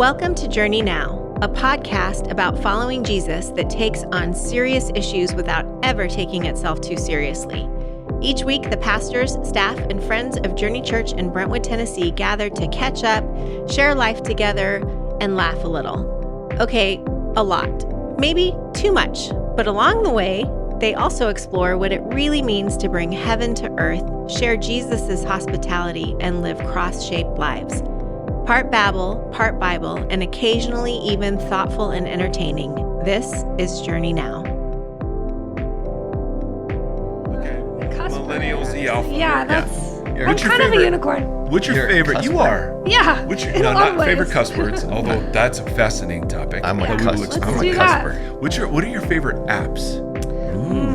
Welcome to Journey Now, a podcast about following Jesus that takes on serious issues without ever taking itself too seriously. Each week, the pastors, staff, and friends of Journey Church in Brentwood, Tennessee gather to catch up, share life together, and laugh a little. Okay, a lot. Maybe too much. But along the way, they also explore what it really means to bring heaven to earth, share Jesus' hospitality, and live cross-shaped lives. Part Babble, part Bible, and occasionally even thoughtful and entertaining. This is Journey Now. Okay. Millennials, the alpha. Yeah, that's. Yeah. I'm kind of a unicorn. What's your favorite? You are. Yeah. What's your in a lot not of ways. favorite cuss words? Although that's a fascinating topic. I'm a that we cuss. will Let's explore. do that. What are your favorite apps?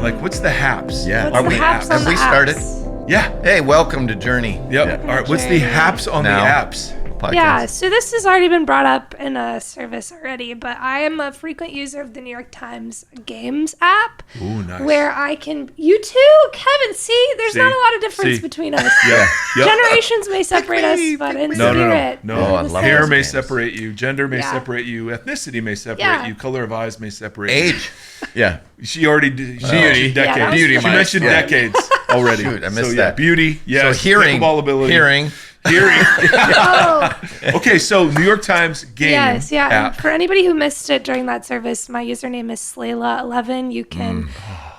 Like what's the haps? Yeah. What's Are the we haps on have the we started? apps? Yeah. Hey, welcome to Journey. Yep. Yeah. All right. What's the haps on Now. the apps? Podcast. Yeah, so this has already been brought up in a service already, but I am a frequent user of the New York Times Games app. Ooh, nice. Where I can, you too, Kevin, see, there's See? not a lot of difference See? between us. Yeah. Yep. Generations may separate us, but in spirit. No. Oh, I love Hair those may games. separate you. Gender may Yeah. separate you. Ethnicity may separate Yeah. you. Color of eyes may separate you. Age. Yeah. She already did. She Beauty. mentioned decades. Yeah, that was Beauty She might- mentioned yeah. decades already. Shoot, I missed so, that. Beauty. Yeah. So hearing. Pickleball ability. Hearing. Oh, Okay, so New York Times game yes, yeah. And app. for anybody who missed it during that service, my username is Layla11. You can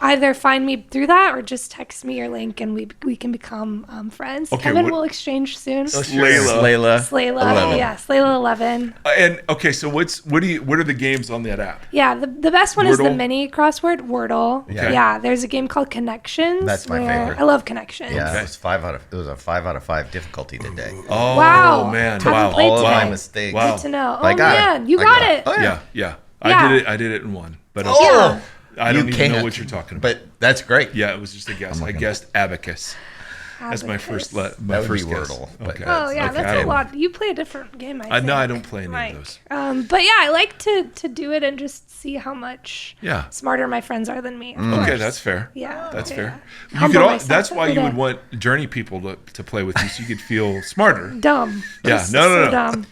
either find me through that or just text me your link and we can become friends. Okay, Kevin what- will exchange soon. Layla. Slayla, 11. yeah, Slayla11. And okay, so what are the games on that app? Yeah, the best one is the Wordle? mini crossword, Wordle. Okay. Yeah, there's a game called Connections. That's my where- favorite. I love Connections. Yeah, Okay. it was a 5 out of 5 difficulty today. Oh Wow. man. Haven't Wow. played All of today. my mistakes. Wow. Good to know. I Oh got it. man, you I got got it. Oh, Yeah. Yeah. I did it in one. But Oh, I don't you even know can't. what you're talking about. But that's great. Yeah, it was just a guess. I looking. guessed abacus. That's my first Abacus. That would first be guess. Wordle, but Okay. Oh yeah, Okay. that's a lot. You play a different game, I think. No, I don't play any Mike. of those. But yeah, I like to do it and just see how much Yeah. smarter my friends are than me. of Okay, course. that's fair. Yeah, That's yeah. fair. You Humble could myself that's why every you would day. want Journey people to play with you, so you could feel smarter. Dumb. Yeah, This no, is no, so no. dumb.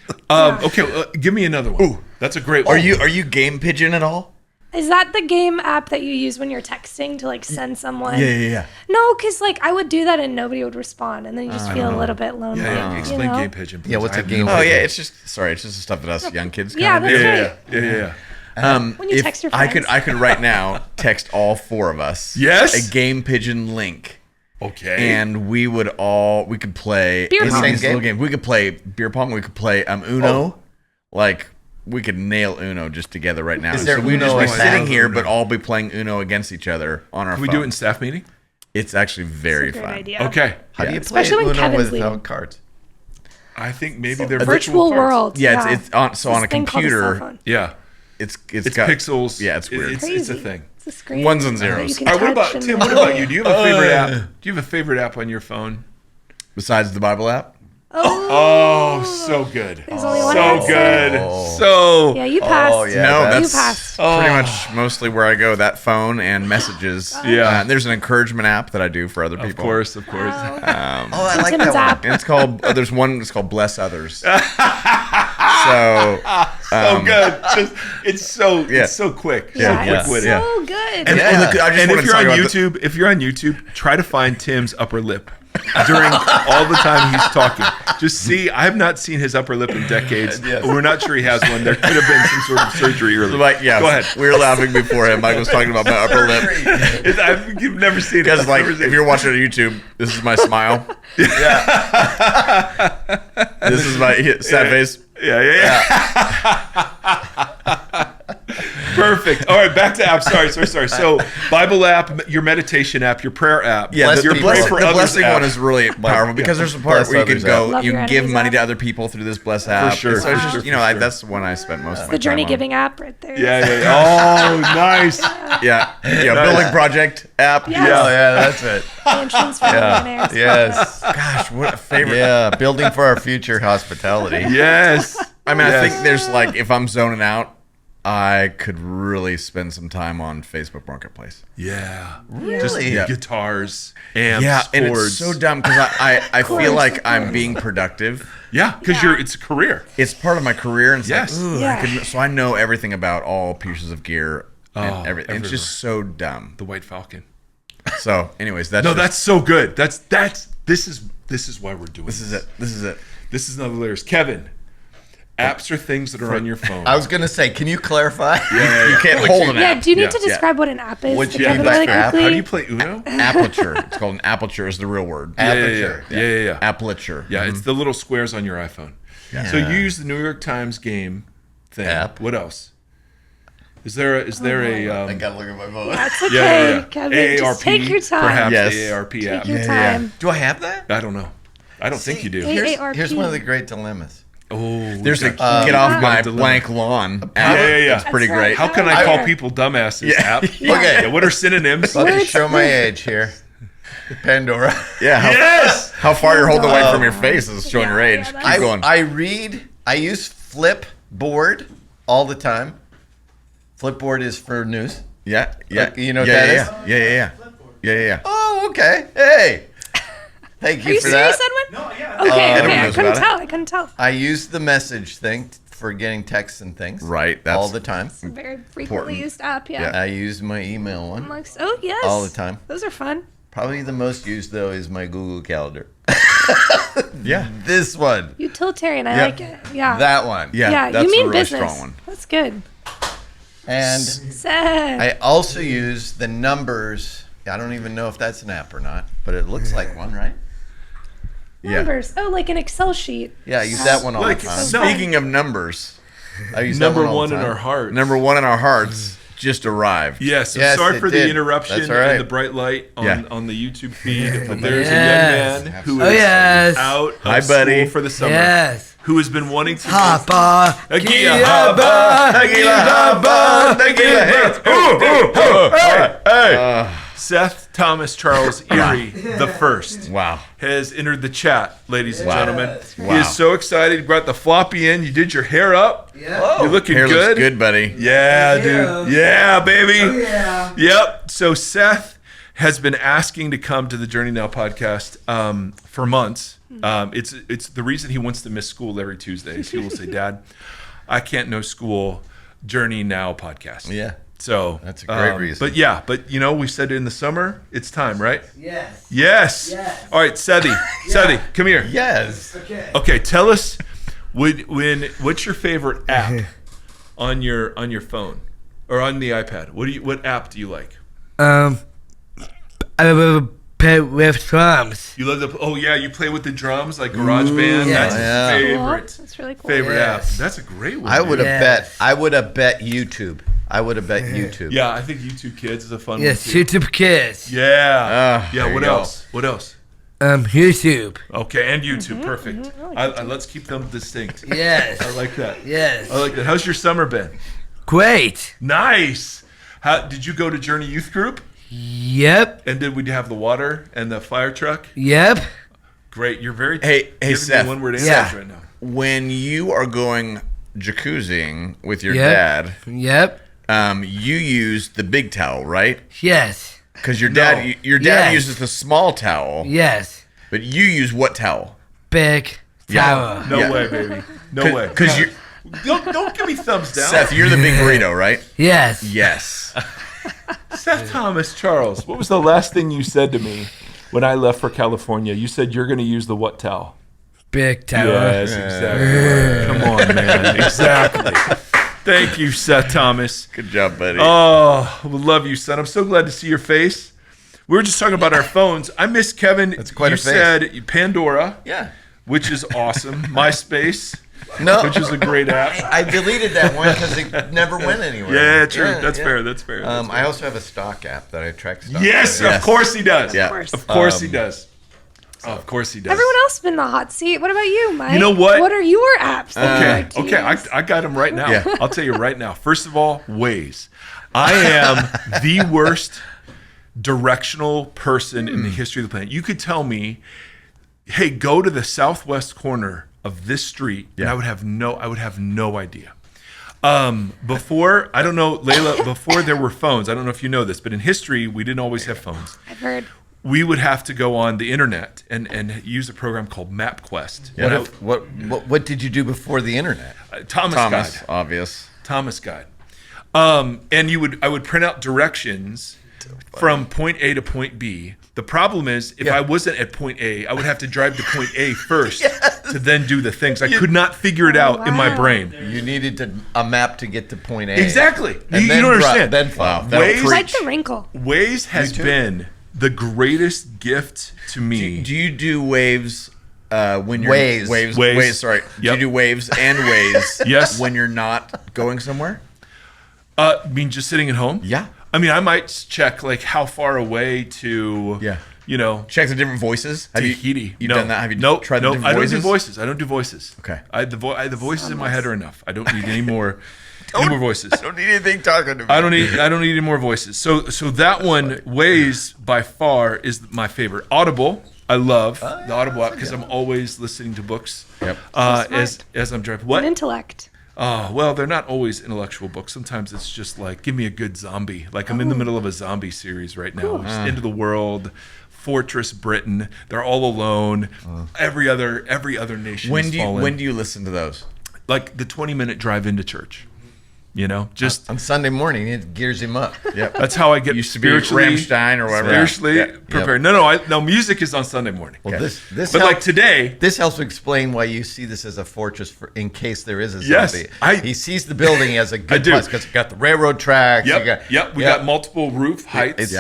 Okay, give me another one. Ooh, that's a great one. Are you game pigeon at all? Is that the game app that you use when you're texting to like send someone? Yeah. No, because like I would do that and nobody would respond, and then you just feel a little bit lonely. Yeah, explain you know? Game Pigeon. Please. Yeah, what's I a have game? no Oh idea. yeah, it's just the stuff that us young kids. Yeah, kinda that's do. right. Yeah. When you text your I friends. could right now text all 4 of us. Yes? A game pigeon link. Okay. And we could play Beer pong. these little games. We could play beer pong. We could play Uno. Like we could nail Uno just together right now. Is there so we'd Uno just be in sitting that? here, but all be playing Uno against each other on our Can we phone. do it in staff meeting? It's actually very It's a great fun. idea. Okay. How do you play Especially when Uno Kevin's without leading. cards? I think maybe they're Virtual cards. world. Yeah, it's on This on a thing called cell computer. phone. Yeah. It's It's got pixels. Yeah, it's weird. It's a Crazy. thing. It's a screen. Ones and that zeros. you can All right, what touch about and Tim? What manipulate. about you? Do you have a favorite app? Do you have a favorite app on your phone? Besides the Bible app. Oh, so good. There's only one So answer. good. Oh. So Yeah, you passed. Oh, yeah. No, that's- You that's passed. pretty much mostly where I go. That phone and messages. Yeah. There's an encouragement app that I do for other people. of course. Oh, I The like Timmons that one. app. And it's called. There's one. It's called Bless Others. So So good. It's so quick. Yeah, So it's quick-witted. so good. And, Yeah. look, I just And wanna if you're talk on about YouTube, try to find Tim's upper lip during all the time he's talking. Just see, I have not seen his upper lip in decades. Yes. We're not sure he has one. There could have been some sort of surgery earlier. Go ahead. We were laughing before him. Mike was talking about my upper lip. I've never seen it. Because, like, I've never seen if you're watching on YouTube, this is my smile. This is my sad face. Yeah. Perfect. All right, back to apps. Sorry. So, Bible app, your meditation app, your prayer app. Yeah, Bless the, people. blessing, for the others blessing app. one is really powerful because there's a part Bless where you can others go, app. Love you your can give enemies money app. to other people through this Bless app. sure, So it's for just, sure, for sure. that's the one I spent most of my The Journey time Giving app right there. Yeah. Oh, nice. on. Yeah, building project app. Yes. Oh, yeah, that's it. Mansions for millionaires. Yes. Gosh, what a favorite. Yeah, building for our future hospitality. Yes. I mean, I Yes. think there's like, if I'm zoning out, I could really spend some time on Facebook Marketplace. Yeah. Really? Just Yeah. guitars, amps, Yeah, and chords. it's so dumb because I feel like I'm being productive. Yeah, because it's a career. It's part of my career, and it's Yes. like, ooh, Yeah. so I know everything about all pieces of gear and everything. It's everywhere. just so dumb. The White Falcon. So, anyways, that's No, just- that's so good. This is why we're doing this is it. This is it. This is another layers. Kevin, apps are things that are on your phone. I was gonna say, can you clarify? You can't hold an Yeah, app. do you need to Yeah. describe what an app is? What to you Kevin mean by really app? quickly? How do you play Uno? Aperture. It's called an aperture. Is the real word. Aperture. Yeah. Aperture. Yeah, it's the little squares on your iPhone. So you use the New York Times game thing. App. What else? Is there a I gotta look at my phone. That's okay, yeah. Kevin. Just take your time. Perhaps Yes. AARP app. Take your time. Do I have that? I don't know. I don't think you do. AARP. Here's one of the great dilemmas. Oh, There's a we got- get off my dilemma. blank lawn. Yeah. It's pretty That's right. great. How can I call people dumbasses? App. Okay. Yeah, what are synonyms? Let me show my age here. Pandora. Yeah. Yes. How far you're holding away from your face is showing your age. Yeah, Keep going. I use Flipboard all the time. Flipboard is for news. Yeah. You know what yeah, that yeah. Yeah. Oh, okay. Hey. Thank Are you you for serious, that. Edwin? No, yeah. Okay, Edwin I knows couldn't about it. tell. I couldn't tell. I use the message thing for getting texts and things. Right. That's All the time. It's a very frequently Important. used app, yeah. I use my email one. I'm like, oh, yes. All the time. Those are fun. Probably the most used though is my Google Calendar. Yeah. This one. Utilitarian. I Yep. like it. Yeah. That one. Yeah. yeah, That's you mean a really business. strong one. That's good. And Seth. I also use the numbers. I don't even know if that's an app or not, but it looks like one, right? Yeah. Numbers. Oh, like an Excel sheet. Yeah, I use that one all Like the time. so- Speaking of numbers, I use that Number all the one in time. our heart. number one in our hearts just arrived. Yes, I'm Yes, sorry it for the did. interruption That's all right. and the bright light on, Yeah. on the YouTube feed. But there's Yes. a young man who Oh, is yes. out of Hi, school buddy. for the summer, Yes. who has been wanting to. Papa. Agia haba, agia haba, agia hands. Hey. Seth Thomas Charles Erre the first Wow. has entered the chat, ladies and gentlemen. He Wow. is so excited. You brought the floppy in. You did your hair up. Yeah. You're looking Hair good. looks good, buddy. Yeah, dude. Yeah, baby. Yeah. Yep. So Seth has been asking to come to the Journey Now podcast for months. It's the reason he wants to miss school every Tuesday. He will say, "Dad, I can't know school. Journey Now podcast." Yeah. So That's a great reason. But you know, we said in the summer, it's time, right? Yes. Yes. Yes. All right, Sethi, come here. Yes. Okay. Okay, tell us what's your favorite app on your phone or on the iPad? What app do you like? I will play with drums. You love you play with the drums like GarageBand. yes. That's Yeah. his Cool. favorite That's really cool. favorite app. Yes. That's a great one. I would have Yes. bet YouTube. I would have bet YouTube. Yeah, I think YouTube Kids is a fun Yes, one too. YouTube Kids. Yeah. there What you go. else? What else? YouTube. Okay, and YouTube. Perfect. Let's keep them distinct. Yes. I like that. Yes. I like that. How's your summer been? Great. Nice. How did you go to Journey Youth Group? Yep. And did we have the water and the fire truck? Yep. Great. You're very Hey, giving Seth. me one-word answers Yeah. right now. When you are going jacuzziing with your Yep. dad, Yep. you use the big towel, right? Yes. Because your No. dad, your dad Yes. uses the small towel, Yes. but you use what towel? Big tower. No Yeah. way, baby. No way. Because you, Don't give me thumbs down. Seth, you're the big burrito, right? Yes. Yes. Seth Thomas Charles, what was the last thing you said to me when I left for California? You said you're going to use the what towel? Big tower. Yes, exactly. Come on, man. Exactly. Thank you, Seth Thomas. Good job, buddy. Oh, we love you, son. I'm so glad to see your face. We were just talking about our phones. I miss Kevin. That's quite you a face. said Pandora, Yeah. which is awesome. MySpace, No. which is a great app. I deleted that one because it never went anywhere. Yeah, true. That's yeah. fair. That's fair. That's fair. I also have a stock app that I track stock. Yes, with. of course he does. Yeah. Of course. Of course he does. Of course he does. Everyone else been in the hot seat. What about you, Mike? You know what? What are your apps that you like to Okay, use? I got him right now. Yeah. I'll tell you right now. First of all, Waze. I am the worst directional person in the history of the planet. You could tell me, hey, go to the southwest corner of this street, and I would have no idea. Before, I don't know, Layla, before there were phones, I don't know if you know this, but in history, we didn't always have phones. I've heard. We would have to go on the internet and use a program called MapQuest. What did you do before the internet? Thomas Thomas, Guide. obvious. Thomas Guide. And I would print out directions from point A to point B. The problem is, if I wasn't at point A, I would have to drive to point A first to then do the things. I could not figure it out in my brain. You needed a map to get to point A. Exactly. And You then don't understand. Then follow. Waze- It's like the wrinkle. Waze has been the greatest gift to me. Do you do waves when you're Waves. Waves, sorry. Yep. Do you do waves and waves Yes. when you're not going somewhere? I mean, just sitting at home? Yeah. I mean, I might check like how far away to, Check the different voices. Have Tahiti. you No. done that? Have you Nope, tried the nope, different I voices? don't do voices. I don't do voices. Okay. The voices in my head are enough. I don't need any more voices. I don't need anything talking to me. I don't need any more voices. So that one, Waze by far is my favorite. Audible, I love the Audible app because I'm always listening to books. Yep. As I'm driving. What? An intellect. Oh, well, they're not always intellectual books. Sometimes it's just like, give me a good zombie. Like I'm in the middle of a zombie series right now. Just End of the World, Fortress Britain. They're all alone. Every other nation When has do you fallen. when do you listen to those? Like the 20-minute drive into church. Just On Sunday morning, it gears him up. Yep. that's how I get Used to be spiritually Rammstein or whatever. Spiritually Yeah. prepared. No, music is on Sunday morning. Well, this But helps, like today, this helps explain why you see this as a fortress in case there is a Yes, zombie. He sees the building as a good do. place because it's got the railroad tracks. we got multiple roof heights. It's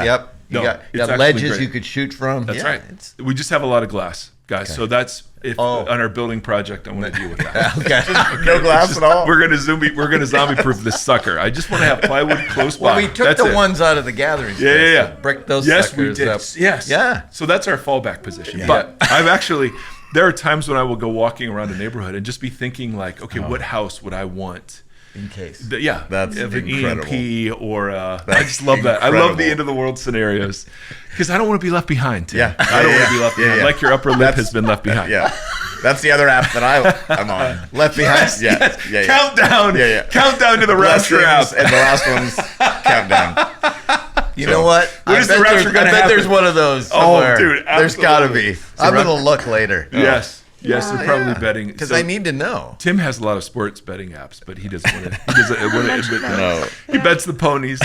No, You got it's actually ledges great. you could shoot from. That's Yeah, right. it's- We just have a lot of glass, guys. So that's on our building project. I'm going to deal with that. Okay. No glass at all. We're gonna zombie proof this sucker. I just want to have plywood close by. Well, we took That's the it. ones out of the gathering space. Yeah. to brick those Yes, suckers we did. up. Yes. Yeah. So that's our fallback position. But I've actually, there are times when I will go walking around a neighborhood and just be thinking like, okay, what house would I want? In case. That's if an incredible. EMP or I just love that. I love incredible. the end of the world scenarios because I don't want to be left behind. Tim. Yeah. I don't want to be left behind. Yeah. Like your upper lip has been left behind. Yeah. That's the other app that I'm on. Left behind. Yeah. Yeah. Countdown. Yeah. Countdown to the rapture app. And the last one's countdown. You know what? When is the rapture gonna I bet there's happen? one of those Oh, somewhere. dude, There's got to absolutely. be. I'm going to look later. Yes. Yes, they're probably betting. Because So I need to know. Tim has a lot of sports betting apps, but he doesn't want to. He doesn't want to admit that. No. He bets the ponies,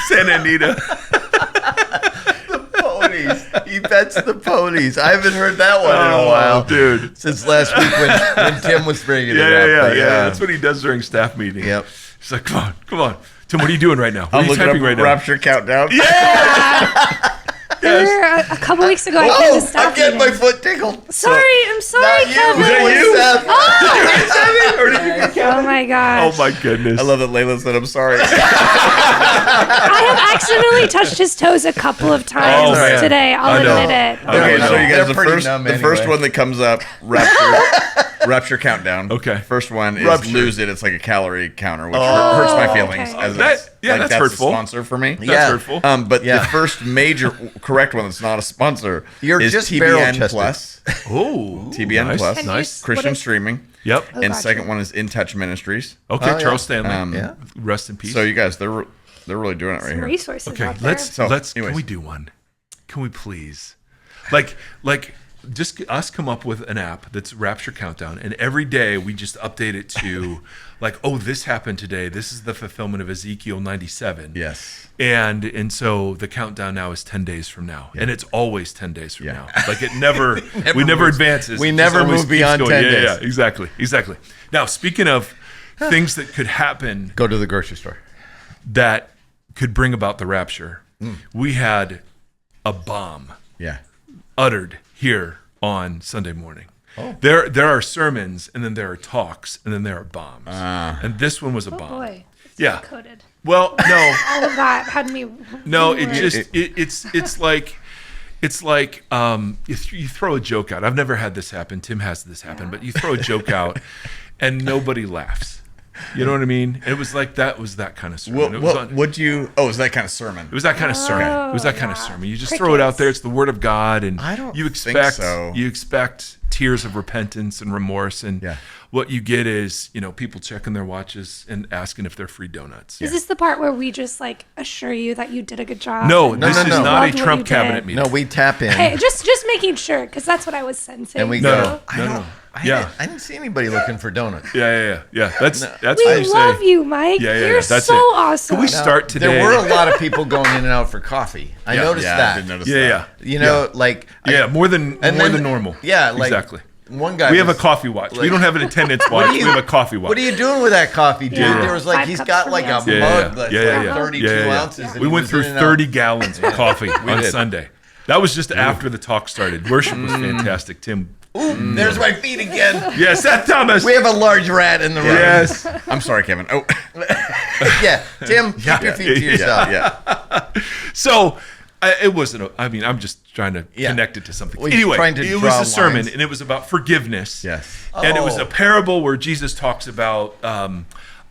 Santa Anita. Ponies. He bets the ponies. I haven't heard that one in a while. dude. Since last week when Tim was bringing it up. Yeah. But, That's what he does during staff meeting. Yep. He's like, come on, Tim. What are you doing right now? What I'm are you looking up typing right now? Rapture countdown. There were a couple weeks ago, I came to Oh, staff I'm getting my meeting. foot tickled. Sorry, I'm sorry, Not you. Kevin. Was that It you? Seth. Or did you get Oh my gosh. Oh my goodness. I love that Layla said I'm sorry. I have accidentally touched his toes a couple of times Oh, man. today. I'll I know. admit it. Okay, know. so you guys, They're pretty numb the first anyway. one that comes up, Rapture countdown. Okay. First one is Rupture. Lose It. It's like a calorie counter, which hurts my feelings. okay. As That's hurtful. a sponsor for me. That's Yeah. hurtful. But Yeah. the first major correct one that's not a sponsor You're is just barrel TBN chested. Plus. Oh, TBN nice, Plus. And nice. you- Christian What is- streaming. Yep. Oh, And gotcha. second one is In Touch Ministries. Okay, Oh, yeah. Charles Stanley. Yeah. Rest in peace. So you guys, they're really doing it right Some here. resources Okay, out there. let's So, can anyways. we do one? Can we please? Like just us come up with an app that's Rapture Countdown, and every day we just update it to like, oh, this happened today. This is the fulfillment of Ezekiel 97. Yes. And so the countdown now is 10 days from now, and it's always 10 days from Yeah. now. Like it never, we never advances. We It just never always move keeps beyond going. 10 yeah, days. Yeah, exactly. Now, speaking of things that could happen Go to the grocery store. that could bring about the rapture, we had a bomb Yeah. uttered here on Sunday morning. There are sermons, and then there are talks, and then there are bombs. And this one was a Oh bomb. boy. Yeah. Coded. Well, no, All of that had me. no. It worried. just it's like you throw a joke out. I've never had this happen. Tim has this happen, but you throw a joke out, and nobody laughs. You know what I mean? It was like that was that kind of sermon. It was on- Would you? Oh, is that kind of sermon? It was that kind of sermon. It was that kind of yeah. sermon. You just throw it out Crickets. there. It's the word of God, and I don't you think expect so. you expect tears of repentance and remorse. And what you get is, people checking their watches and asking if they're free donuts. Is this the part where we just like assure you that you did a good job? No, and this is loved not a what Trump you cabinet did? meeting. No, we tap in. Hey, just making sure, because that's what I was sensing. And we No, go, no. I didn't see anybody looking for donuts. Yeah. That's what We you love say. you, Mike. Yeah, You're that's so it. awesome. Can we start today? There were a lot of people going in and out for coffee. I noticed that. I did notice Yeah. that. More than normal. Yeah, like exactly. one guy. We have a was- coffee watch. like- We don't have an attendance watch. We have a coffee watch. What are you doing with that coffee, dude? Yeah. There was like 5 he's cups got for like me. a mug that's like 32 ounces. and We he went was through in and out. 30 gallons of coffee on did. Sunday. That was just after the talk started. Worship was fantastic. Tim. Ooh, there's my feet again. Yeah, Seth Thomas. We have a large rat in the room. Yes. I'm sorry, Kevin. Oh, Yeah, Tim, keep your feet to yourself. So it wasn't. I'm just trying to Yeah. connect it to something. Well, he's Anyway, trying to it draw was a sermon, lines. and it was about forgiveness. yes. And it was Oh. a parable where Jesus talks about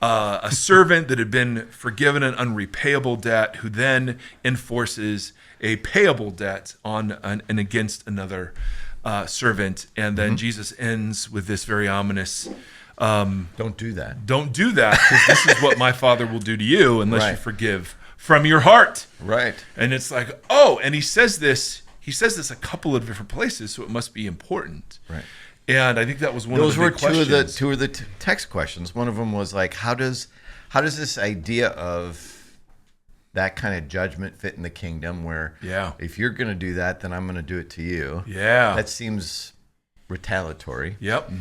a servant that had been forgiven an unrepayable debt, who then enforces a payable debt on and against another servant. And then Jesus ends with this very ominous. Don't do that. Don't do that, because this is what my Father will do to you unless you Right. forgive from your heart. Right. And it's like, and he says this a couple of different places, so it must be important. Right. And I think that was one Those of the were big two of the questions. text questions. One of them was like, how does this idea of that kind of judgment fit in the kingdom? Where if you're going to do that, then I'm going to do it to you. Yeah. That seems retaliatory. Yep.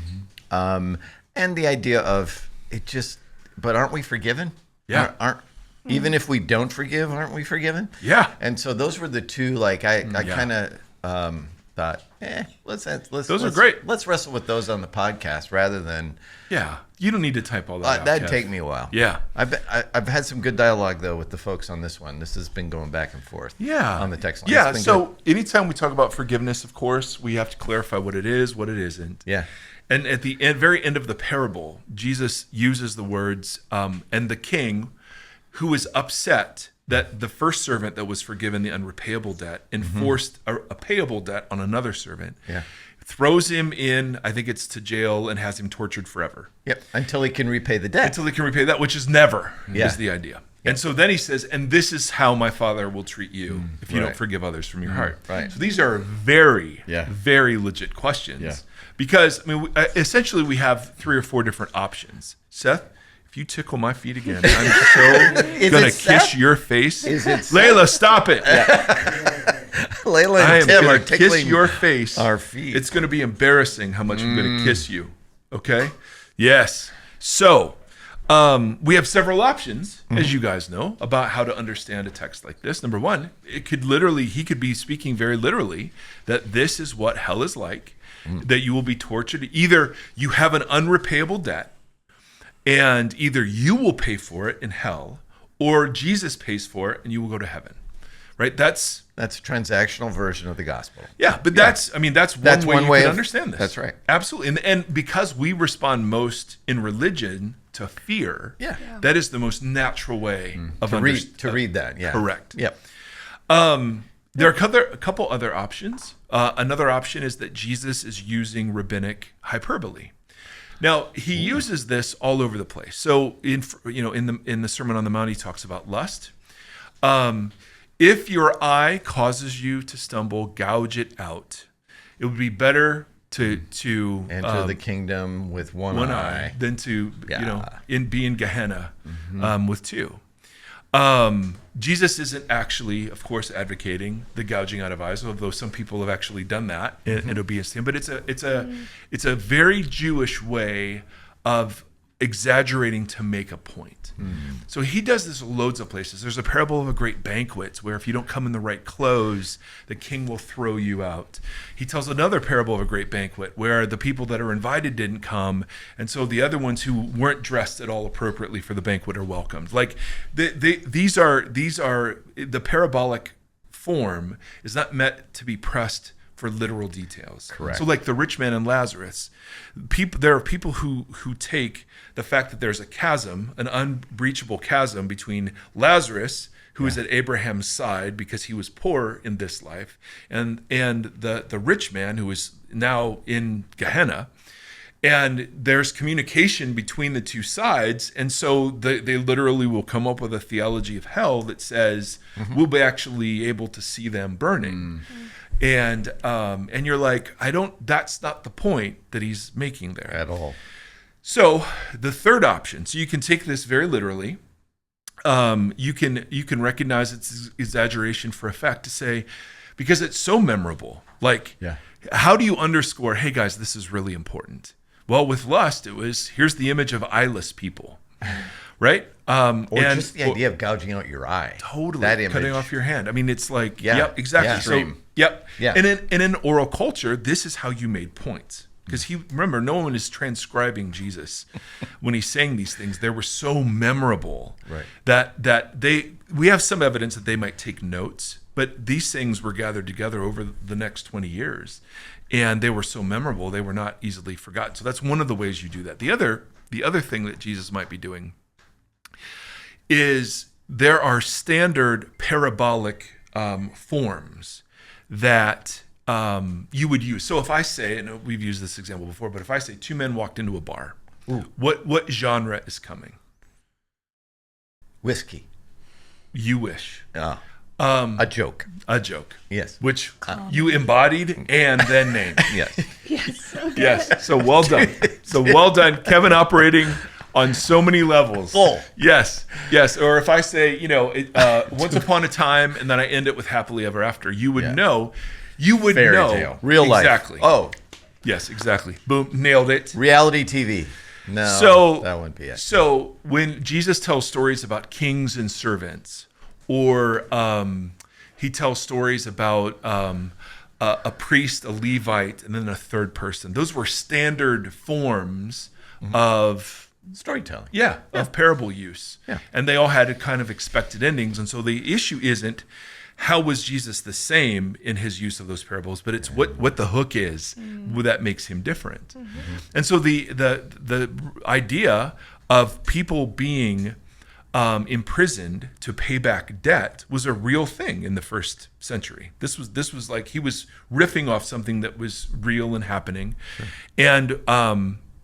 And the idea of it just, but aren't we forgiven? Yeah. Aren't even if we don't forgive, aren't we forgiven? Yeah. And so those were the two. Like I kind of thought, Those are great. Let's wrestle with those on the podcast rather than Yeah. You don't need to type all that out. that'd Kev. take me a while. Yeah. I've had some good dialogue though with the folks on this one. This has been going back and forth. Yeah. On the text line. Yeah. It's been So good. anytime we talk about forgiveness, of course, we have to clarify what it is, what it isn't. Yeah. And at the very end of the parable, Jesus uses the words, and the king, who is upset that the first servant that was forgiven the unrepayable debt enforced a payable debt on another servant, throws him in, I think it's to jail, and has him tortured forever. Yep. Until he can repay the debt. Until he can repay that, which is never, Yeah. is the idea. And so then he says, and this is how my Father will treat you if you Right. don't forgive others from your heart. Right. So these are very, Yeah. very legit questions. Yeah. Because, essentially we have 3 or 4 different options. Seth, if you tickle my feet again, I'm so Is going to it Seth? kiss your face. Is it Layla, stop it. Layla I and am Tim going are to kiss tickling your face. our feet. It's going to be embarrassing how much I'm going to kiss you. Okay? Yes. So, we have several options, as you guys know, about how to understand a text like this. Number one, he could be speaking very literally that this is what hell is like, that you will be tortured. Either you have an unrepayable debt, and either you will pay for it in hell, or Jesus pays for it and you will go to heaven. Right? That's a transactional version of the gospel. yeah, but that's one way you can understand this. That's right. Absolutely. And because we respond most in religion to fear, that is the most natural way of To read that. Yeah. Correct. Yep. There are a couple other options. Another option is that Jesus is using rabbinic hyperbole. Now, he uses this all over the place. So in the Sermon on the Mount, he talks about lust. If your eye causes you to stumble, gouge it out. It would be better to Enter the kingdom with one eye. than to be in Gehenna with 2. Jesus isn't actually, of course, advocating the gouging out of eyes, although some people have actually done that in obedience to him. But it's a very Jewish way of exaggerating to make a point. So he does this loads of places. There's a parable of a great banquet where if you don't come in the right clothes, the king will throw you out. He tells another parable of a great banquet where the people that are invited didn't come, and so the other ones who weren't dressed at all appropriately for the banquet are welcomed. Like these are the parabolic form is not meant to be pressed for literal details. Correct. So like the rich man and Lazarus, there are people who take the fact that there's a chasm, an unbreachable chasm between Lazarus, who is at Abraham's side because he was poor in this life, and the rich man who is now in Gehenna. And there's communication between the two sides, and so they literally will come up with a theology of hell that says we'll be actually able to see them burning. And you're like, that's not the point that he's making there At all. So the third option, so you can take this very literally. You can recognize its exaggeration for effect to say, because it's so memorable. Like, how do you underscore, hey guys, this is really important? Well, with lust, it was, here's the image of eyeless people, right? Or just the idea of gouging out your eye. Totally, that image. cutting off your hand. I mean, it's like, Yeah. yep, exactly. Yeah. So, Extreme. yep. Yeah. And in oral culture, this is how you made points. Because remember, no one is transcribing Jesus when he's saying these things. They were so memorable that we have some evidence that they might take notes, but these things were gathered together over the next 20 years. And they were so memorable, they were not easily forgotten. So that's one of the ways you do that. The other thing that Jesus might be doing is there are standard parabolic forms that you would use. So if I say, and we've used this example before, but if I say two men walked into a bar, what genre is coming? Whiskey. You wish. A joke. A joke. Yes. Which you embodied and then named. Yes. Yes. Okay. Yes. So well done. So well done. Kevin operating on so many levels. Full. Yes. Yes. Or if I say, once upon a time, and then I end it with happily ever after, you would know. You would Fairy know. tale. Real life. Exactly. Oh. Yes, exactly. Boom. Nailed it. Reality TV. No, So that wouldn't be it. So when Jesus tells stories about kings and servants, or he tells stories about a priest, a Levite, and then a third person, those were standard forms of storytelling. Of parable use. Yeah. And they all had kind of expected endings. And so the issue isn't how was Jesus the same in his use of those parables, but it's what the hook is that makes him different. And so the idea of people being imprisoned to pay back debt was a real thing in the first century. This was like he was riffing off something that was real and happening. Sure.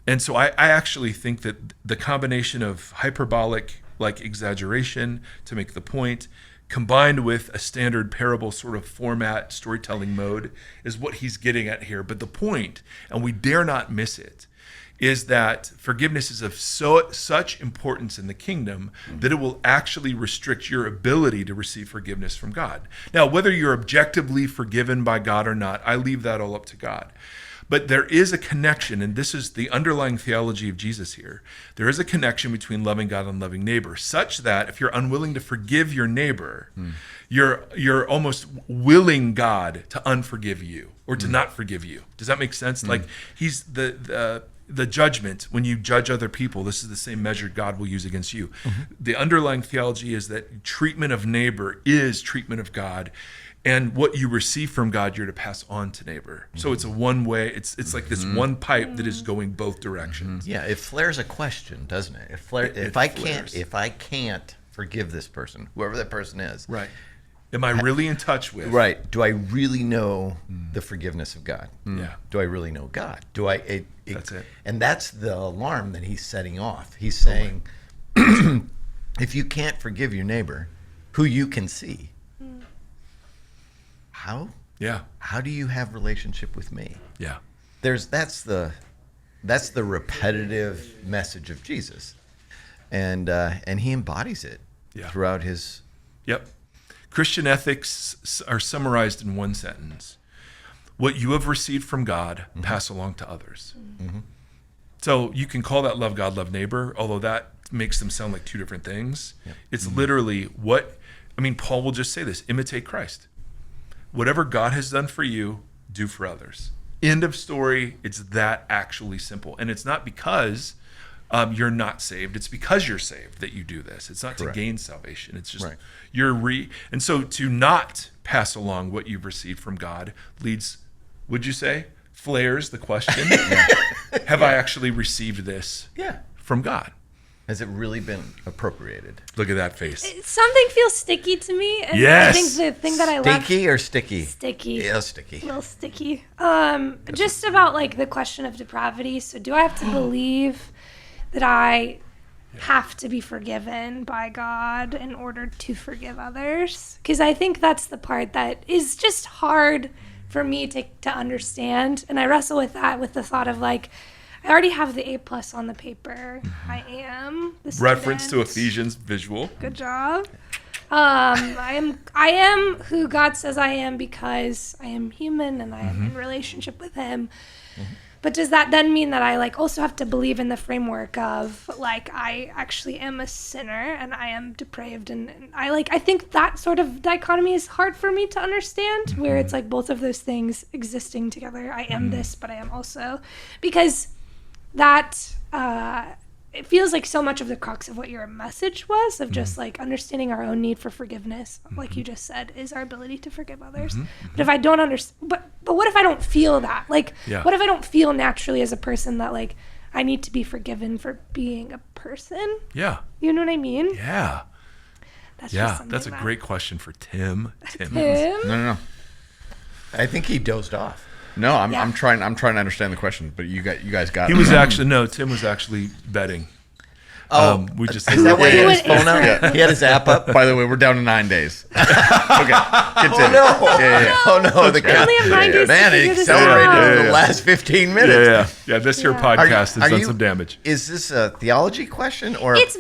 And so I actually think that the combination of hyperbolic like exaggeration to make the point combined with a standard parable sort of format storytelling mode is what he's getting at here. But the point, and we dare not miss it, is that forgiveness is of such importance in the kingdom that it will actually restrict your ability to receive forgiveness from God. Now, whether you're objectively forgiven by God or not, I leave that all up to God. But there is a connection, and this is the underlying theology of Jesus here. There is a connection between loving God and loving neighbor, such that if you're unwilling to forgive your neighbor, you're almost willing God to unforgive you or to not forgive you. Does that make sense? Like he's the judgment, when you judge other people, this is the same measure God will use against you. The underlying theology is that treatment of neighbor is treatment of God. And what you receive from God, you're to pass on to neighbor. So it's a one way. It's like this one pipe that is going both directions. Yeah, it flares a question, doesn't it? If I can't forgive this person, whoever that person is, Right? Am I really in touch with? Right. Do I really know the forgiveness of God? Yeah. Do I really know God? Do I? That's it. And that's the alarm that he's setting off. He's saying, if you can't forgive your neighbor, who you can see, how? Yeah. How do you have relationship with me? Yeah. That's the repetitive message of Jesus, and he embodies it throughout his. Yep. Christian ethics are summarized in one sentence: what you have received from God, pass along to others. So you can call that love God, love neighbor, although that makes them sound like two different things. Yep. It's literally Paul will just say this: imitate Christ. Whatever God has done for you, do for others. End of story. It's that actually simple. And it's not because you're not saved. It's because you're saved that you do this. It's not Correct. to gain salvation. It's just Right. And so to not pass along what you've received from God leads, would you say, flares the question, have I actually received this from God? Has it really been appropriated? Look at that face. Something feels sticky to me. And Yes. I think the thing that I love. Sticky or sticky? Sticky. Yeah, sticky. A little sticky. Just about like the question of depravity. So do I have to believe that I have to be forgiven by God in order to forgive others? Because I think that's the part that is just hard for me to understand. And I wrestle with that, with the thought of like, I already have the A+ on the paper. I am the Reference to student. Ephesians visual. Good job. I am who God says I am because I am human and I am in relationship with Him. But does that then mean that I like also have to believe in the framework of like I actually am a sinner and I am depraved and I think that sort of dichotomy is hard for me to understand, where it's like both of those things existing together. I am this, but I am also, because that it feels like so much of the crux of what your message was, of just like understanding our own need for forgiveness, like you just said, is our ability to forgive others. But if I don't understand, but what if I don't feel that? Like, what if I don't feel naturally as a person that like I need to be forgiven for being a person? Yeah. You know what I mean? Yeah. That's just something That's a that- great question for Timmons. Tim? No. I think he dozed off. No, I'm Yeah. trying to understand the question, but you guys got He it. was actually Tim was actually betting. Oh, We just is that why he had his Yeah. phone out? He had his app up? By the way, we're down to 9 days. Okay, continue. No. Yeah. Oh, no. The I only have 9 days to Man, figure it this accelerated out. in the last 15 minutes. Yeah. This here Yeah. podcast has Are done you- some damage. Is this a theology question or It's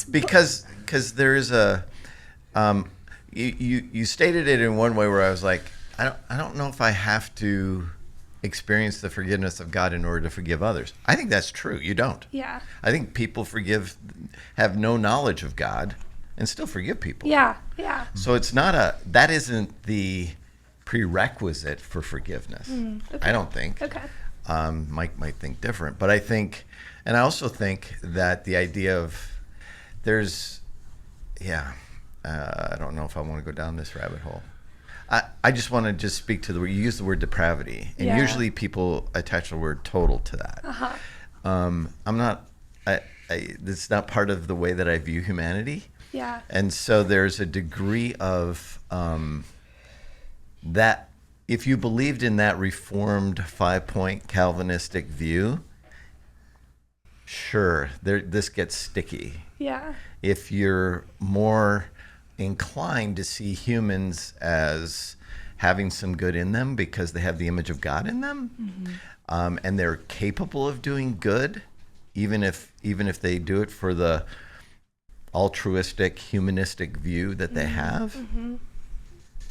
because there is a you stated it in one way where I was like, I don't know if I have to experience the forgiveness of God in order to forgive others. I think that's true. You don't. Yeah. I think people have no knowledge of God and still forgive people. Yeah. So it's not that isn't the prerequisite for forgiveness. Okay. I don't think. Okay. Mike might think different, but I think, and I also think that the idea of I don't know if I want to go down this rabbit hole. I just want to speak to you use the word depravity, and Yeah. usually people attach the word total to that. I'm not. It's not part of the way that I view humanity. Yeah. And so there's a degree of that. If you believed in that reformed 5-point Calvinistic view, sure, this gets sticky. Yeah. If you're more inclined to see humans as having some good in them because they have the image of God in them, and they're capable of doing good, even if they do it for the altruistic, humanistic view that they have,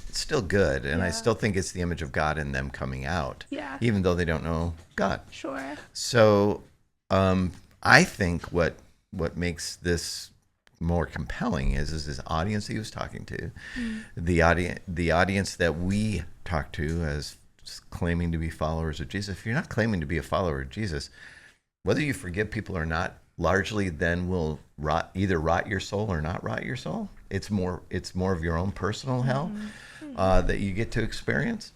it's still good. And I still think it's the image of God in them coming out, even though they don't know God. Sure. So I think what makes this more compelling is this audience he was talking to, the audience that we talk to as claiming to be followers of Jesus. If you're not claiming to be a follower of Jesus, whether you forgive people or not, largely then will either rot your soul or not rot your soul. It's more of your own personal hell that you get to experience,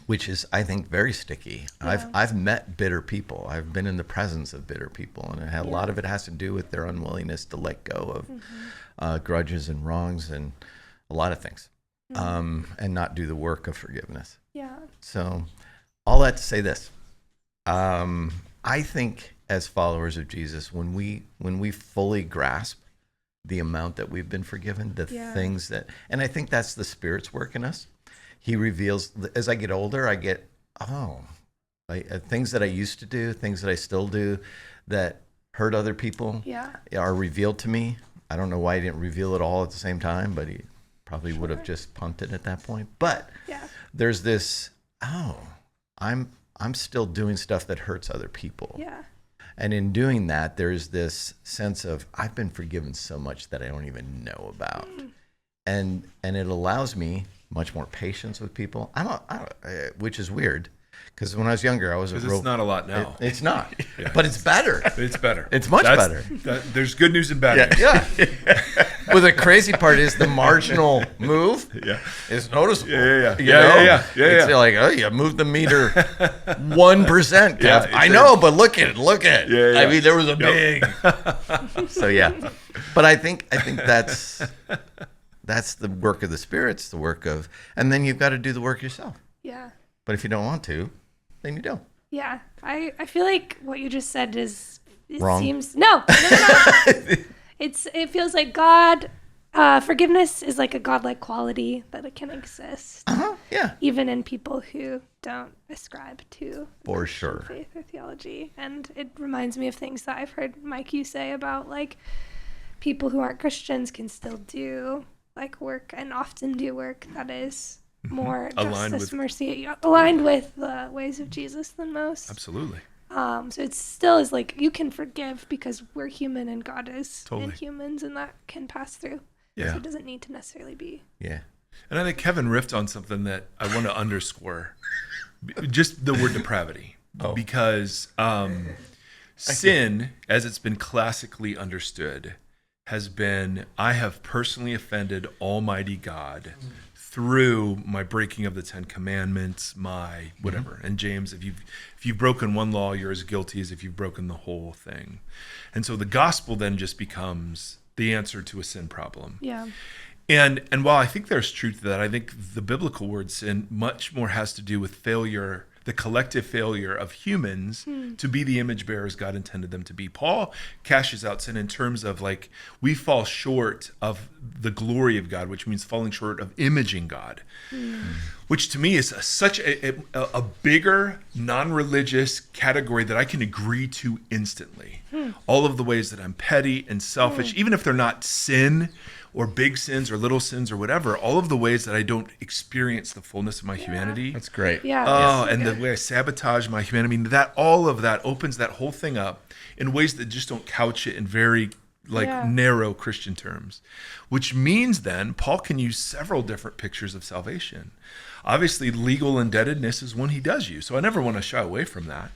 which is, I think, very sticky. Yeah. I've met bitter people. I've been in the presence of bitter people, and a lot of it has to do with their unwillingness to let go of grudges and wrongs and a lot of things, and not do the work of forgiveness. Yeah. So all that to say this, I think as followers of Jesus, when we fully grasp the amount that we've been forgiven, the things that, and I think that's the Spirit's work in us. He reveals, as I get older, I get, things that I used to do, things that I still do that hurt other people are revealed to me. I don't know why he didn't reveal it all at the same time, but he probably would have just punted at that point. But there's this, I'm still doing stuff that hurts other people. Yeah. And in doing that, there's this sense of, I've been forgiven so much that I don't even know about. And it allows me much more patience with people. Which is weird, because when I was younger, I was a real. It's not a lot now. It's not, but it's better. It's better. It's much better. There's good news and bad news. Yeah. But the crazy part is the marginal move Yeah. is noticeable. Yeah. You know? Yeah. It's like, oh, you moved the meter 1%. Yeah, Kev. I know, but look at it. Yeah. I mean, there was a big. So yeah, but I think that's the work of the Spirit. It's the work of, and then you've got to do the work yourself. Yeah. But if you don't want to, then you don't. Yeah. I feel like what you just said is Wrong. seems no. It feels like God forgiveness is like a godlike quality that it can exist Yeah, even in people who don't ascribe to for sure. faith or theology. And it reminds me of things that I've heard Mike you say about like people who aren't Christians can still do like work and often do work that is more Aligned justice, with- mercy, aligned with the ways of Jesus than most. Absolutely. So it still is like you can forgive because we're human and God is Totally. in humans, and that can pass through. Yeah. So it doesn't need to necessarily be. Yeah. And I think Kevin riffed on something that I want to underscore. Just the word depravity. Because sin, as it's been classically understood, has been, I have personally offended Almighty God through my breaking of the 10 Commandments, my whatever. And James, if you've broken one law, you're as guilty as if you've broken the whole thing. And so the gospel then just becomes the answer to a sin problem. Yeah. And while I think there's truth to that, I think the biblical word sin much more has to do with failure, the collective failure of humans to be the image bearers God intended them to be. Paul cashes out sin in terms of like we fall short of the glory of God, which means falling short of imaging God, which to me is such a bigger non-religious category that I can agree to instantly. All of the ways that I'm petty and selfish, even if they're not sin or big sins or little sins or whatever, all of the ways that I don't experience the fullness of my humanity. That's great. Yeah. Oh, that's and good. the way I sabotage my humanity, I mean, that all of that opens that whole thing up in ways that just don't couch it in very narrow Christian terms, which means then Paul can use several different pictures of salvation. Obviously, legal indebtedness is one he does use, so I never want to shy away from that.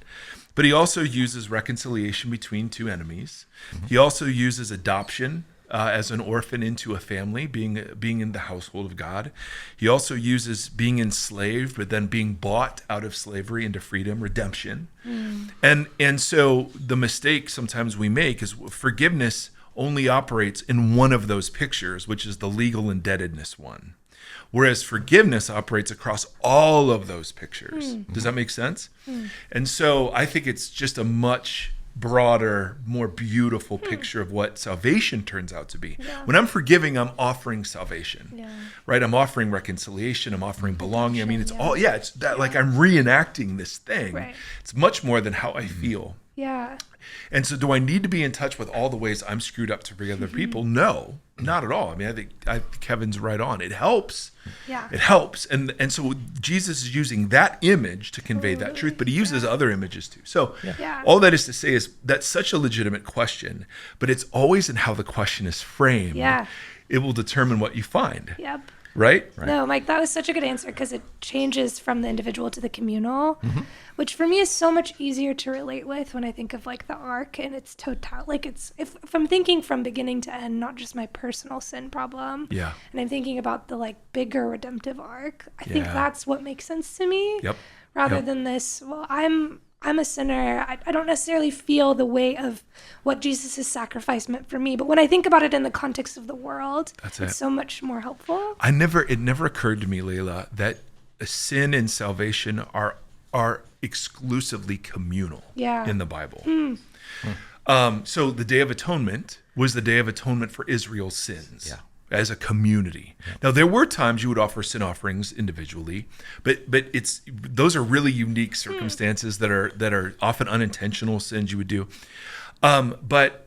But he also uses reconciliation between two enemies. He also uses adoption as an orphan into a family, being in the household of God. He also uses being enslaved, but then being bought out of slavery into freedom, redemption. And so the mistake sometimes we make is forgiveness only operates in one of those pictures, which is the legal indebtedness one. Whereas forgiveness operates across all of those pictures. Does that make sense? And so I think it's just a much broader, more beautiful picture of what salvation turns out to be. Yeah. When I'm forgiving, I'm offering salvation, Yeah. right? I'm offering reconciliation. I'm offering belonging. I mean, it's Yeah. all, it's that like I'm reenacting this thing. Right. It's much more than how I feel. Yeah. And so do I need to be in touch with all the ways I'm screwed up to forgive other people? No, not at all. I mean, I think Kevin's right on. It helps. Yeah. It helps. And so Jesus is using that image to convey that truth, but he uses other images too. So Yeah. all that is to say is that's such a legitimate question, but it's always in how the question is framed. Yeah. It will determine what you find, Yep. right? No, Mike, that was such a good answer because it changes from the individual to the communal, which for me is so much easier to relate with when I think of like the arc and its total. Like it's if I'm thinking from beginning to end, not just my personal sin problem. Yeah. And I'm thinking about the like bigger redemptive arc. I think Yeah. that's what makes sense to me. Yep. Rather Yep. than this, well, I'm a sinner. I don't necessarily feel the weight of what Jesus' sacrifice meant for me. But when I think about it in the context of the world, That's it's it. so much more helpful. It never occurred to me, Layla, that sin and salvation are exclusively communal Yeah. in the Bible. So the Day of Atonement was the Day of Atonement for Israel's sins. Yeah. As a community. Now there were times you would offer sin offerings individually, but those are really unique circumstances that are often unintentional sins you would do. But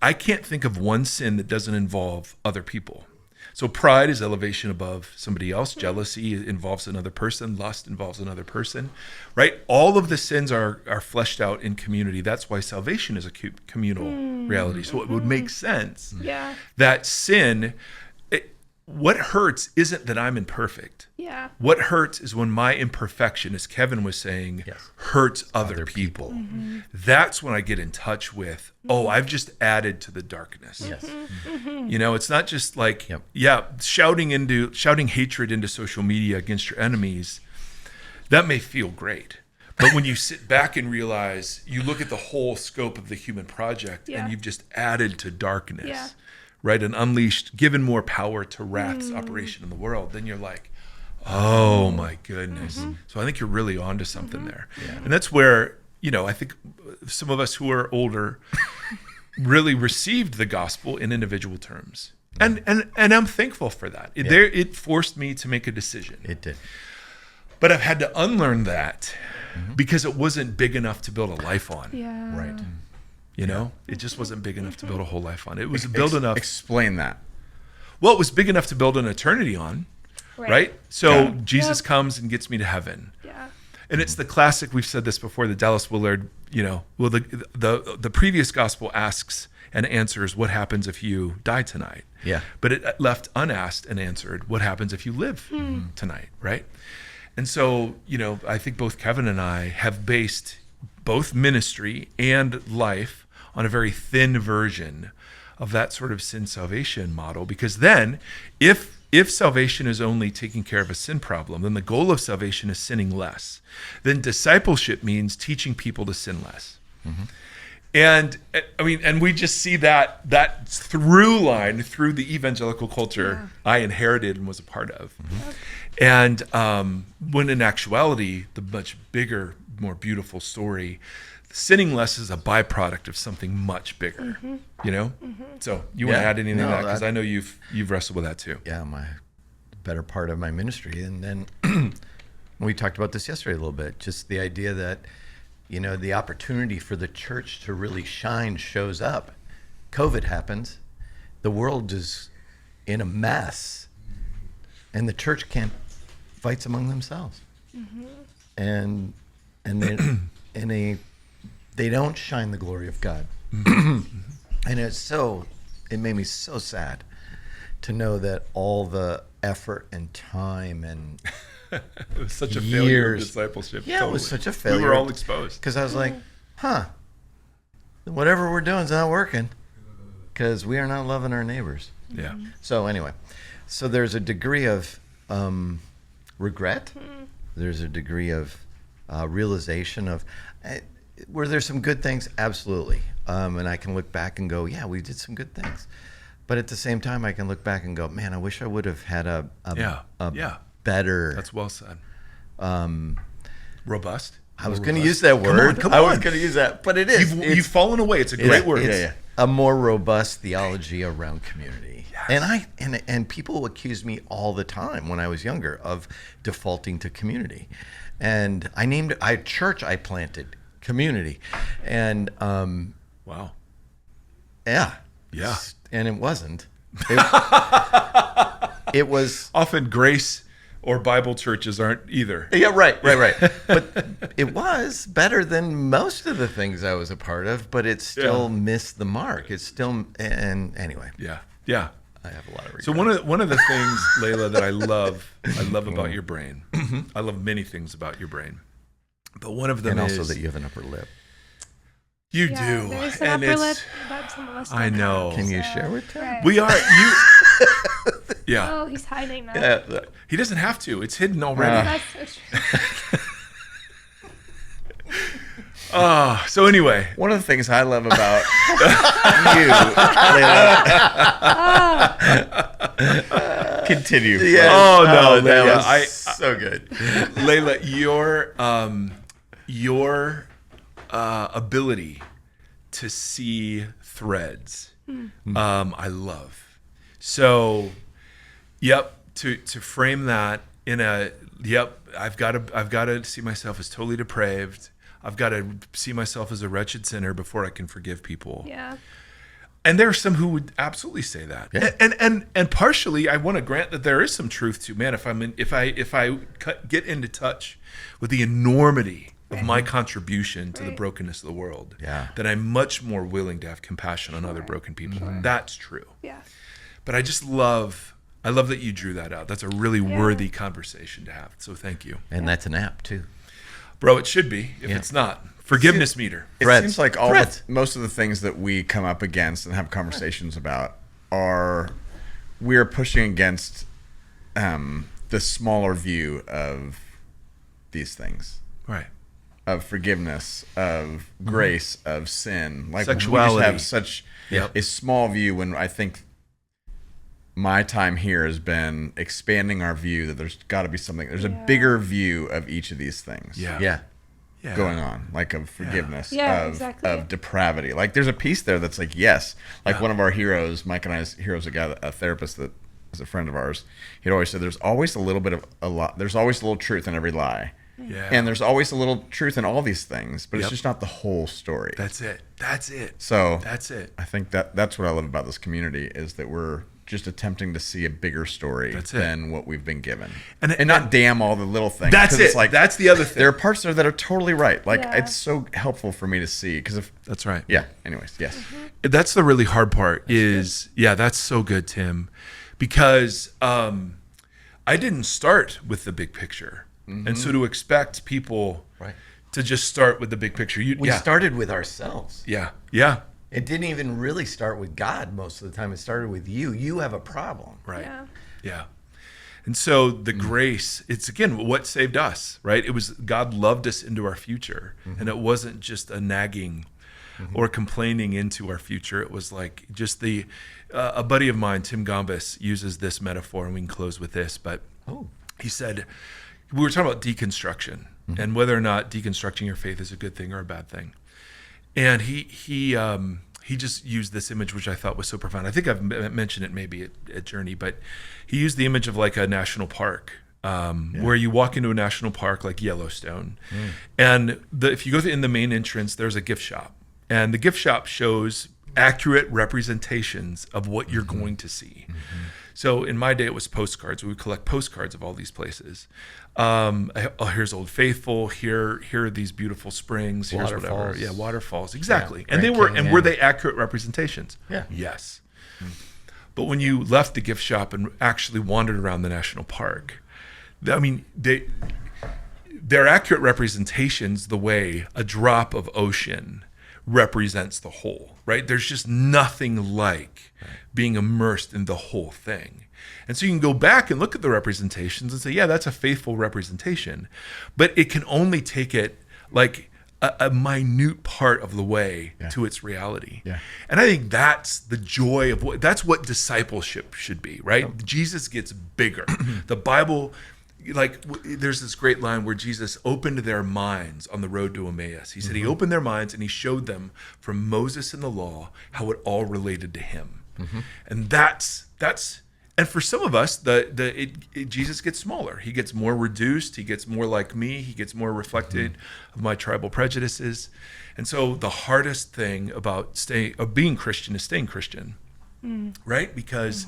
I can't think of one sin that doesn't involve other people. So pride is elevation above somebody else. Jealousy involves another person. Lust involves another person, right? All of the sins are fleshed out in community. That's why salvation is a communal reality. So it would make sense Yeah. that sin, what hurts isn't that I'm imperfect. Yeah. What hurts is when my imperfection, as Kevin was saying, Yes. hurts other people. That's when I get in touch with, I've just added to the darkness. Yes. It's not just like, Yep. shouting hatred into social media against your enemies. That may feel great. But when you sit back and realize, you look at the whole scope of the human project and you've just added to darkness, right? And unleashed, given more power to wrath's operation in the world, then you're like, oh my goodness. So I think you're really onto something there. And that's where, I think some of us who are older really received the gospel in individual terms. And I'm thankful for that. It forced me to make a decision. It did. But I've had to unlearn that because it wasn't big enough to build a life on. Yeah. Right. It just wasn't big enough to build a whole life on. It was big enough. Explain that. Well, it was big enough to build an eternity on, right? So Yeah. Jesus comes and gets me to heaven. Yeah. And it's the classic, we've said this before, the Dallas Willard, the previous gospel asks and answers, what happens if you die tonight? Yeah. But it left unasked and answered, what happens if you live tonight, right? And so, I think both Kevin and I have based both ministry and life on a very thin version of that sort of sin salvation model. Because then, if salvation is only taking care of a sin problem, then the goal of salvation is sinning less. Then discipleship means teaching people to sin less. And we just see that through line through the evangelical culture I inherited and was a part of. And when in actuality, the much bigger, more beautiful story, sinning less is a byproduct of something much bigger. So you want to add anything to that? Because I know you've wrestled with that too. Yeah, my better part of my ministry. And then we talked about this yesterday a little bit, just the idea that, the opportunity for the church to really shine shows up. COVID happens. The world is in a mess. And the church can't fights among themselves. And they don't shine the glory of God. And it made me so sad to know that all the effort and time and It was such a failure of years. discipleship. Yeah, it was such a failure. We were all exposed. Because I was like, whatever we're doing is not working because we are not loving our neighbors. Yeah. So anyway, there's a degree of regret. There's a degree of realization of, were there some good things? Absolutely. And I can look back and go, yeah, we did some good things. But at the same time, I can look back and go, man, I wish I would have had a better. That's well said. Robust. I was going to use that word. Come I was on. going to use that, but it is. You've fallen away. It's a great word. It's a more robust theology around community. Yes. And people accused me all the time when I was younger of defaulting to community. And I named it, church I planted, community. And Wow. yeah. Yeah. And it wasn't. It was. Often grace or Bible churches aren't either. Yeah, right. But it was better than most of the things I was a part of, but it still missed the mark. It's still, and anyway. Yeah. I have a lot of regrets. So one of the things, Layla, that I love about your brain. I love many things about your brain, but one of them and is also that you have an upper lip. You do, There's an and upper lip it's. that some of us I don't know. have, Can you so- share with them? Right. We are you. Yeah, Oh, he's hiding now. Yeah. he doesn't have to. It's hidden already. That's so true. So anyway, One of the things I love about you, Layla. Continue. Yes. Oh, no, that Layla, was so good. Layla, your ability to see threads, I love. So, to frame that in I've got to see myself as totally depraved. I've got to see myself as a wretched sinner before I can forgive people. Yeah. And there are some who would absolutely say that. Yeah. And partially, I want to grant that there is some truth to, man, if I get into touch with the enormity of my contribution to the brokenness of the world, then I'm much more willing to have compassion on other broken people. That's true. Yeah. But I just love I love that you drew that out. That's a really worthy conversation to have. So thank you. And that's an app too. Bro, it should be if it's not. Forgiveness meter. It Threads. seems like most of the things that we come up against and have conversations about we're pushing against the smaller view of these things. Right. Of forgiveness, of grace, of sin. Like Sexuality. we just have such a small view, when I think my time here has been expanding our view that there's got to be something. There's a bigger view of each of these things. Yeah. Going on, like of forgiveness, of depravity. Like there's a piece there that's like, yes, like one of our heroes, Mike and I's heroes, a therapist that is a friend of ours. He'd always said, there's always a little bit of a lot. There's always a little truth in every lie. Yeah. And there's always a little truth in all these things, but it's just not the whole story. That's it. So that's it. I think that's what I love about this community, is that we're just attempting to see a bigger story than what we've been given, and not damn all the little things. That's it. It's like, that's the other thing. There are parts there that are totally right. Like it's so helpful for me to see, because if that's right. Yeah. Anyways, yes. That's the really hard part. That's so good, Tim, because I didn't start with the big picture, and so to expect people to just start with the big picture, We started with ourselves. Yeah. It didn't even really start with God most of the time. It started with you. You have a problem. Right. Yeah. And so the grace, it's again what saved us, right? It was God loved us into our future, and it wasn't just a nagging or complaining into our future. It was like just a buddy of mine, Tim Gombas, uses this metaphor, and we can close with this. But he said, we were talking about deconstruction and whether or not deconstructing your faith is a good thing or a bad thing. And he just used this image, which I thought was so profound. I think I've mentioned it maybe at Journey, but he used the image of like a national park, where you walk into a national park like Yellowstone, and if you go in the main entrance, there's a gift shop, and the gift shop shows accurate representations of what you're going to see. So in my day, it was postcards. We would collect postcards of all these places. Here's Old Faithful. Here are these beautiful springs. Here's whatever. Yeah, waterfalls. Exactly. And were they accurate representations? Yeah. Yes. But when you left the gift shop and actually wandered around the national park, I mean, they're accurate representations the way a drop of ocean represents the whole, right? There's just nothing like being immersed in the whole thing. And so you can go back and look at the representations and say, yeah, that's a faithful representation. But it can only take it like a minute part of the way to its reality. Yeah. And I think that's the joy of that's what discipleship should be, right? Yep. Jesus gets bigger. The Bible, like there's this great line where Jesus opened their minds on the road to Emmaus. He said he opened their minds and he showed them from Moses and the law how it all related to him. And that's and for some of us, Jesus gets smaller. He gets more reduced. He gets more like me. He gets more reflected of my tribal prejudices. And so the hardest thing about being Christian is staying Christian, right? Because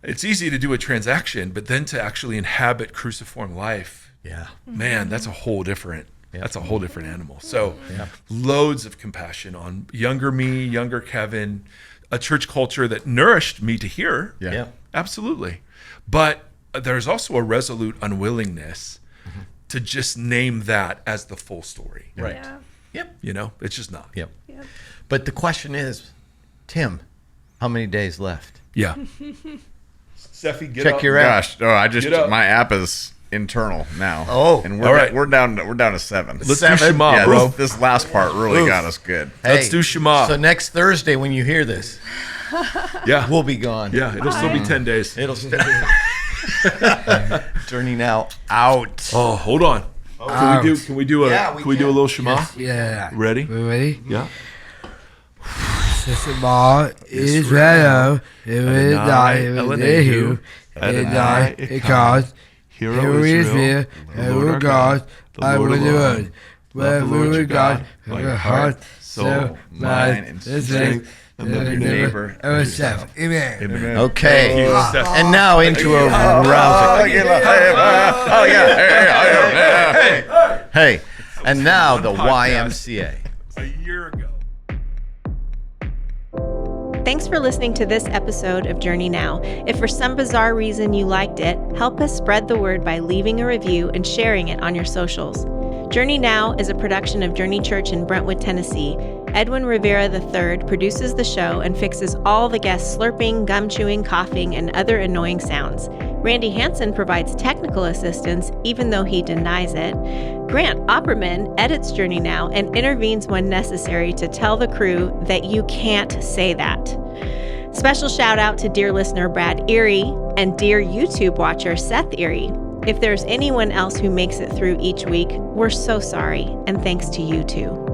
it's easy to do a transaction, but then to actually inhabit cruciform life, man, that's a whole different. That's a whole different animal. So loads of compassion on younger me, younger Kevin, a church culture that nourished me to hear. Yeah. Absolutely. But there's also a resolute unwillingness to just name that as the full story. Right. Yeah. Yep. You know, it's just not. Yep. But the question is, Tim, how many days left? Yeah. Steffi, Check your app. Gosh, my app is internal now. Oh, and we're down to 7. Let's do Shema, bro. This last part really got us good. Hey, let's do Shema. So next Thursday when you hear this, we'll be gone. Yeah, it'll still be 10 days. It'll still be Journey now out. Oh, hold on. Can we do a little Shema? Yeah. Ready? We ready? Yeah. Shema Israel, Adonai Eloheinu, Adonai Echad. Hear Israel, and Lord God, I will do it. Well, Lord God, your heart, soul, mind, and strength, and love your neighbor and yourself. Amen. Okay, and now into a rousing. Hey, and now the YMCA. A year ago. Thanks for listening to this episode of Journey Now. If for some bizarre reason you liked it, help us spread the word by leaving a review and sharing it on your socials. Journey Now is a production of Journey Church in Brentwood, Tennessee. Edwin Rivera III produces the show and fixes all the guests' slurping, gum chewing, coughing, and other annoying sounds. Randy Hansen provides technical assistance, even though he denies it. Grant Opperman edits Journey Now and intervenes when necessary to tell the crew that you can't say that. Special shout out to dear listener Brad Erre and dear YouTube watcher Seth Erre. If there's anyone else who makes it through each week, we're so sorry, and thanks to you too.